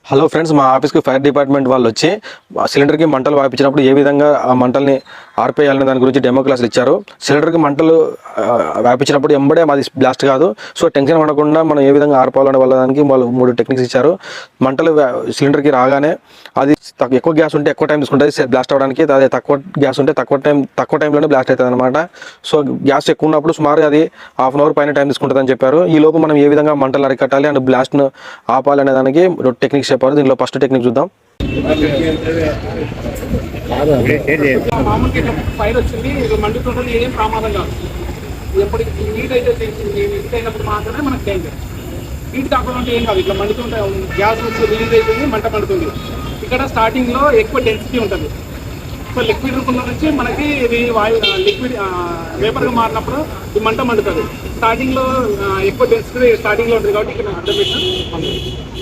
Hello friends, మా ఆఫీస్కి fire department వాళ్ళు వచ్చి సిలిండర్కి మంటలు వాయించినప్పుడు ఏ విధంగా ఆ మంటల్ని ఆర్పేయాలనే దాని గురించి డెమో క్లాసులు ఇచ్చారు. సిలిండర్కి మంటలు వాయించినప్పుడు ఎంబడే మాది బ్లాస్ట్ కాదు. సో టెన్షన్ పడకుండా మనం ఏ విధంగా ఆర్పాలనే వాళ్ళదానికి వాళ్ళు 3 టెక్నిక్స్ ఇచ్చారు. మంటలు సిలిండర్కి రాగానే అది ఎక్కువ గ్యాస్ ఉంటే ఎక్కువ టైం తీసుకుంటుంది బ్లాస్ట్ అవ్వడానికి, అదే తక్కువ గ్యాస్ ఉంటే తక్కువ టైంలోనే బ్లాస్ట్ అవుతుంది అనమాట. సో గ్యాస్ ఎక్కువ ఉన్నప్పుడు సుమారు అది హాఫ్ అన్ అవర్ పైన టైం తీసుకుంటుంది అని చెప్పారు. ఈ లోపు మనం ఏ విధంగా మంటలు అరికట్టాలి అండ్ బ్లాస్ట్ను ఆపాలనే దానికి టెక్నిక్స్ చెప్పారు. దీనిలో ఫస్ట్ టెక్నిక్ చూద్దాం. ఫైర్ వచ్చింది, మండుతుంటే ఏం ప్రమాదం కాదు. ఎప్పటికి హీట్ అయితే హీట్ అయినప్పుడు మాత్రమే మనకు డేంజర్. హీట్ కాకుండా ఏం కాదు, ఇట్లా మండుతుంటే గ్యాస్ రిలీజ్ అవుతుంది, మంట మండుతుంది. ఇక్కడ స్టార్టింగ్లో ఎక్కువ డెన్సిటీ ఉంటుంది. సో లిక్విడ్ రూపంలో నుంచి మనకి ఇది లిక్విడ్ వేపర్గా మారినప్పుడు ఈ మంట మండుతుంది. స్టార్టింగ్లో ఎక్కువ డెన్సిటీ స్టార్టింగ్లో ఉంటుంది కాబట్టి ఇక్కడ అర్థం పెట్టిన